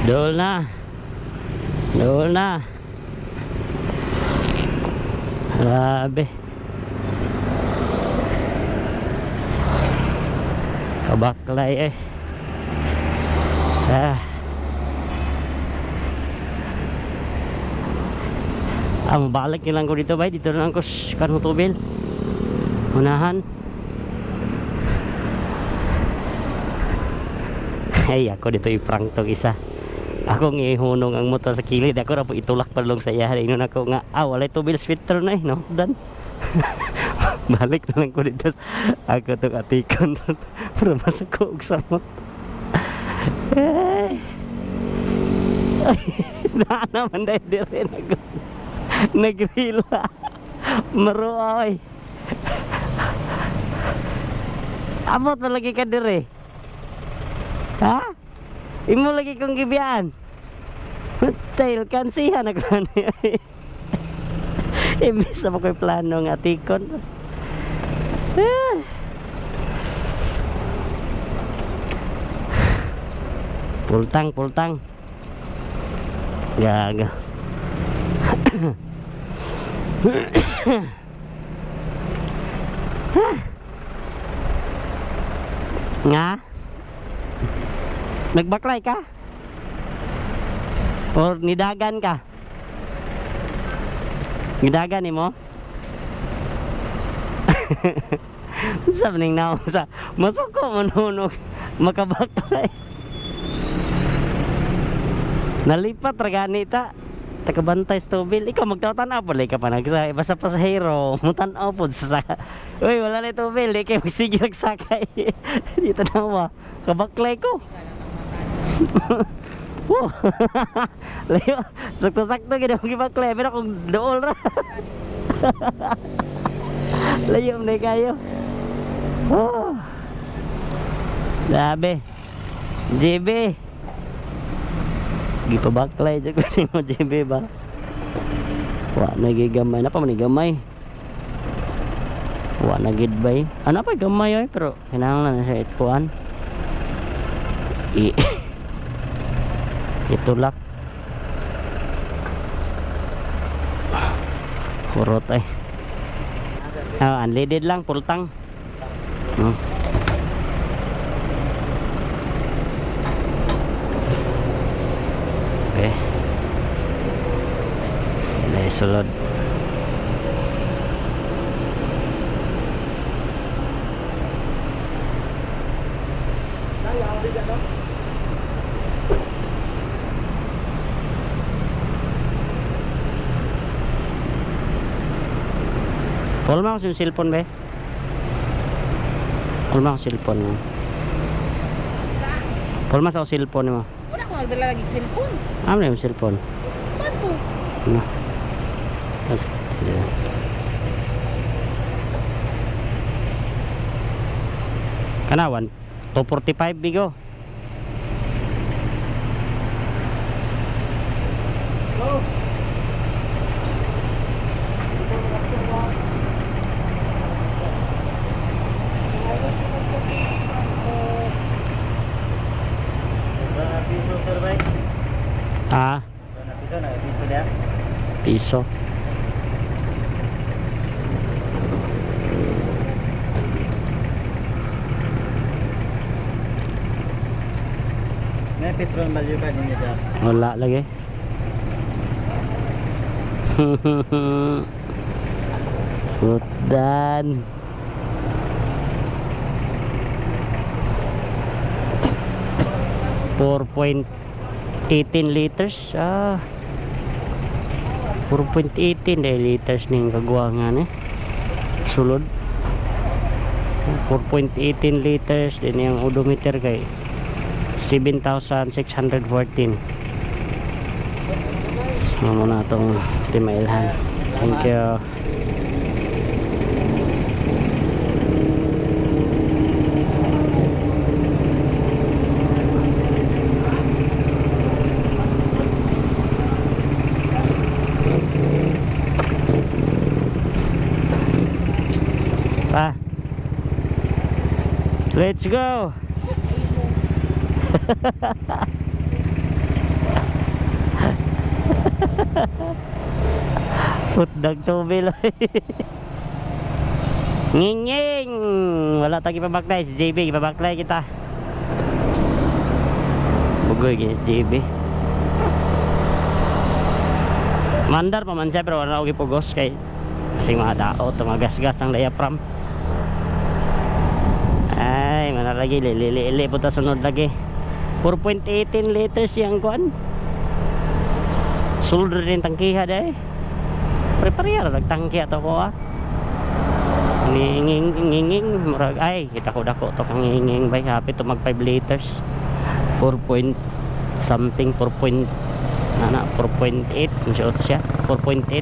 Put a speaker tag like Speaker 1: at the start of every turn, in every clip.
Speaker 1: Dool na. Dool na. Grabe. Kabaklay eh. Mabalik nilang ko dito ba? Dito lang ko kanong tubil. Unahan. Ay, ako dito i-prank tong isa. Ako ngihunong ang motor sa kilid. Ako na po itulak pa lang sa iya. Inon ako nga, walay tubil sweater na eh, no? Dan. Balik na lang ko dito. Ako itong atikon. Para masako og samot. Ay. Na naman dahil dire nagrila. Maruoy. Amot pa lagi ka dire. Ha? Imo lagi kong gibiyaan. Tail kansihan ako niya. Imbis na ko'y plano nga tikon. Pultang, pultang. Gaga. Nga? Nagbaklay ka? Or nidagan ka? Nidagan ni mo? Sabi ning naon sa masuko manunog makabaklay. Nalipat ragani ta. Takabantay sa tubil. Ikaw magtawtanaw po ka pa nagsakay. Basta pasahero mutanaw po sa saka. Uy, wala na tubil. Di kayo magsige nagsakay. Dito na kabaklay ko. Wow. Layo. Sakto-sakto gina magibaklay. Pero kung dool ra. Layo na kayo. Oh. Sabi JB gipabaklay dyan ko mo JB ba. Wa nagigamay na pa manigamay. Wa nagidbay. Ano pa gamay ay pero kinahanglan na siya itkuan. Itulak. Kurot ay. Unleaded lang pultang. Okay. Dahil sulod. Pulma ko yung cellphone ba? Pulma ko cellphone mo. Pulma sa cellphone mo.
Speaker 2: Wala ko nagdala lagi cellphone.
Speaker 1: Ano yung cellphone?
Speaker 2: Pato.
Speaker 1: Ano? Kanawan 245 bigo.
Speaker 2: Oh.
Speaker 1: Ah,
Speaker 3: piso dia.
Speaker 1: piso.
Speaker 3: May petrol value ka din siya.
Speaker 1: Wala lagi. Sudan. .18 liters. 4.18 liters ning kagwangan eh. Sulod. 4.18 liters din yung odometer kay 7,614. So muna itong timailhan. Thank you. Let's go. Hotdog tubil. Nging! Wala tagi pabaklay. Si JB, ipabaklay kita. Bugoy guys, JB. Mandar pa man siya pero wala ako ipugos kay kasi mga dao, tumagasgas ang diaphragm. Ay, manalagi, lili-ili po ta sunod lagi. 4.18 liters yung kuan. Sulder din tangkiha day. Prepare nagtangki ato ko ah. Nginging murag ay kita ko dako to kang nginging bay hapit to mag 5 liters. 4 point something 4 point nana 4.8 kung siya 4.8.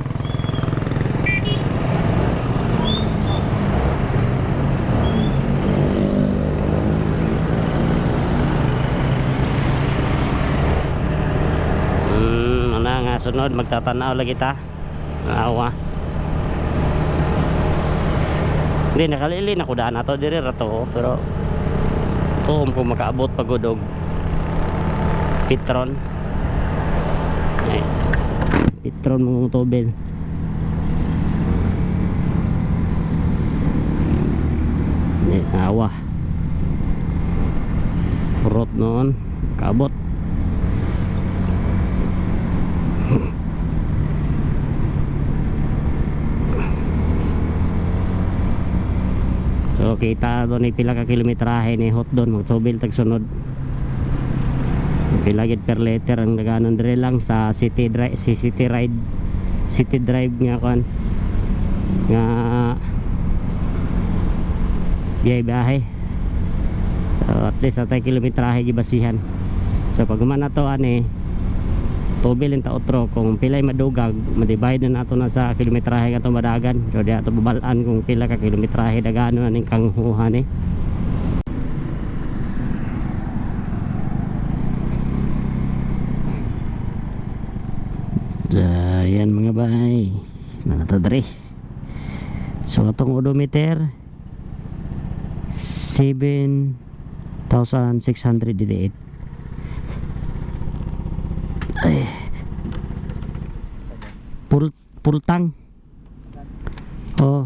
Speaker 1: Nga sunod magtatanaw lagi ta. Awa. Hindi nakalili na kudaan nato diri rato pero tuom ko makaabot pagod og Petron. Ay. Petron mong tubel. Ni awa. Kurot noon kaabot. So kita doon ni pila ka kilometrahe ni hot doon magtubil tag sunod. Pila gid per liter ang naganon dire lang sa city drive, city drive nga kon nga biyahe. So at least atay kilometrahe gibasihan. So pag man nato ani tubil ta otro kung pilay madugag ma-divide na nato na sa kilometrahe kato madagan. So di ato babalaan kung pila ka kilometrahe dagano ning kanghuhan ni. So yan mga bay nanatadre. So atong odometer 7,688. Ay. Full tank. Oh.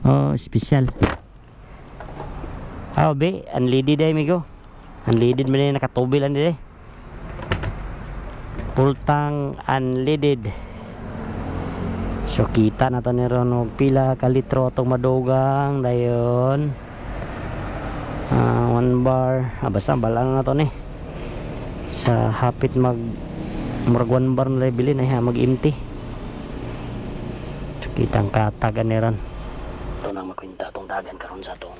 Speaker 1: Oh, special. Ah, be, unleaded ay migo. Unleaded man ni nakatubil ani de. Full tank unleaded. So kita na to ni ron og pila ka litro atong madugang dayon. 1 bar. Basta balang na to ni. Sa hapit murag 1 bar na bilin ay mag-empty. So, kitang katagan ni ron. Ito nang makwinta itong dagan karon sa itong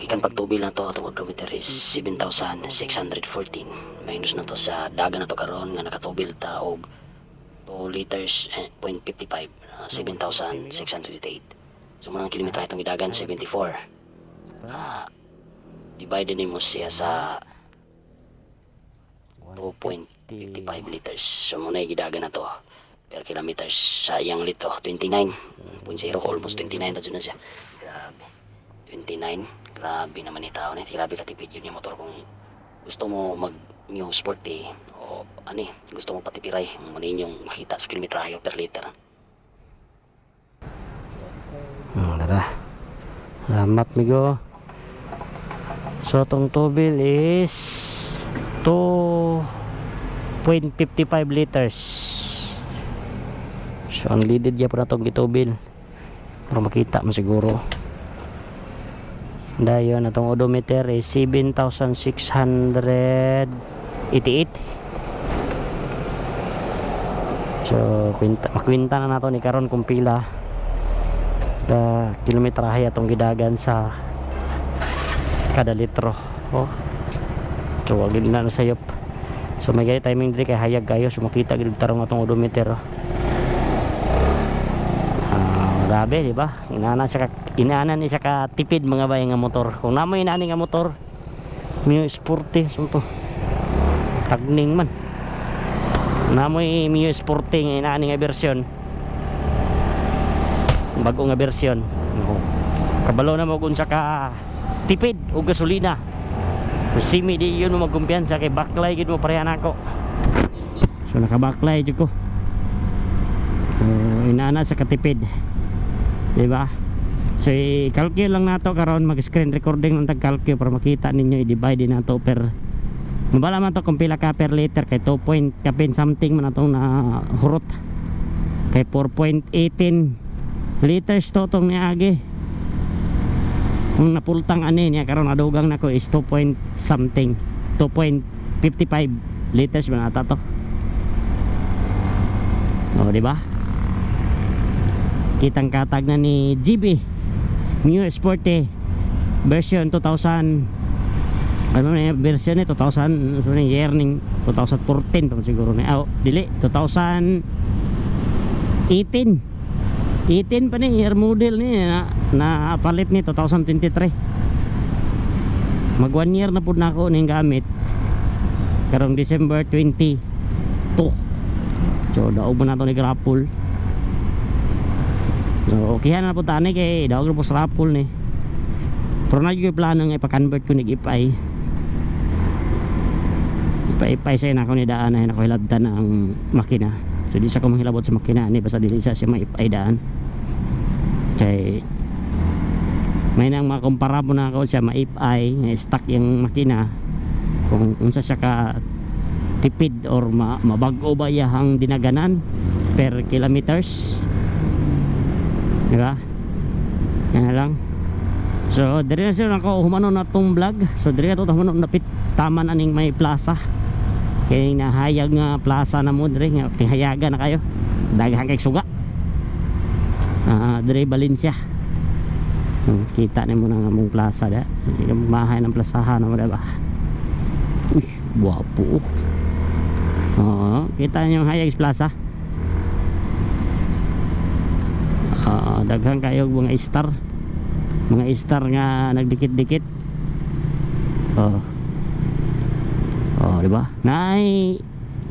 Speaker 1: ikan pagtubil na to atong odometer is 7,614 minus na to sa dagan na to karon nga nakatubil ta og 2 liters 0.55 7,608. So manang kilometer itong idagan 74. Divide nimo siya sa 2.55 liters. So muna gidagan na to per kilometers sa iyang litro 29.0 almost 29 na dyan na siya. Grabe 29. Grabe naman ni tao na. Grabe katipid yun yung motor kung gusto mo mag new sporty o ani gusto mo patipiray muna yung makita sa kilometrahe per liter. Tara salamat migo. So itong tubil is 2.55 liters. So ang leaded niya po na itong gitubil para makita mo siguro. Dayon itong odometer is 7,688. So makwinta na nato ni karon kung pila ka kilometrahe atong gidagan sa kada litro. Oh. So wag na sayop. So may gay timing diri kay hayag kayo so makita gid tarong atong odometer. Grabe di ba? Inaana ni siya ka tipid mga bay nga motor. Kung namoy inaani nga motor, Mio Sporty sumpo. Tagning man. Namoy Mio Sporty nga inaani nga bersyon. Bago nga bersyon. Kabalo na mo kung sa ka tipid o gasolina. Simi di yun mo magkumpiyansa kay baklay gid mo pareha nako. So So nakabaklay jud ko. Inaana sa katipid. Di ba? So i-calculate lang nato karon, mag-screen recording ng tag-calculate para makita ninyo, i-divide din nato per mabala man to kung pila ka per liter kay 2 point kapin something man atong na hurot. Kay 4.18 liters to tong niagi. Kung napultang ani niya karon adugang nako is 2 point something, 2.55 liters man ata to. Oh, di ba? Kitang katag na ni GB New Sporty version 2000. Ano na version ni 2000, so ni year ning 2014 pa siguro ni. Dili 2018 pa ni year model ni na palit ni 2023. Mag 1 year na pud nako ning gamit. Karong December 22. So daog man nato ni grapple. So okay na po tani kay daog po sa grapple ni. Pero na yung plano nga ipa-convert ko ni ipay. Ipay sa na ako ni daan na ako hilabtan ang makina. So di sa ko manghilabot sa makina ni basta dili sa siya maipay daan. Kay may nang makumpara mo na ako siya maipay nga stock yung makina kung unsa siya ka tipid or mabag-o ba yang dinaganan per kilometers, di ba? Yan lang. So dire na sila ako humano na tong vlog. So dire na to humano napit taman aning may plaza. Kaya nahayag nga plaza na mo dire nga tihayaga na kayo. Daghan kay suga. Dire Valencia. Kita na mo na mong plaza da. Yung mahay ng plazahan na mo diba? Uy, guwapo. Kita niyo yung Hayag Plaza. Daghan kayo mga star. Mga star nga nagdikit-dikit. Di ba? Nay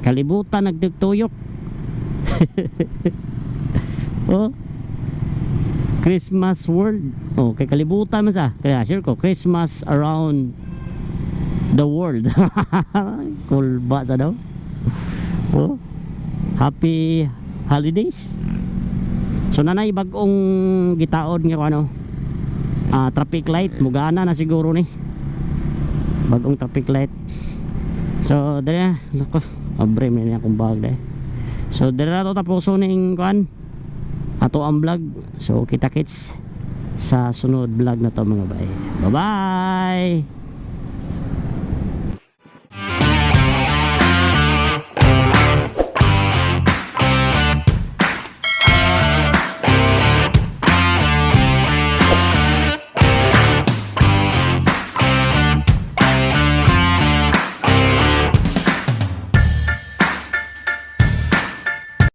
Speaker 1: kalibutan nagtugtuyok. Christmas world. Kay kalibutan man sa. Kaya sure ko Christmas around the world. Cool ba sa daw? Happy holidays. So nanay bagong gitaod nga ano, traffic light mugana na siguro ni. Bagong traffic light. So dere nako, abre man niya kung bag dai. So dere na to tapuson ning kuan ato ang vlog. So kita kits sa sunod vlog na to mga bay. Bye bye.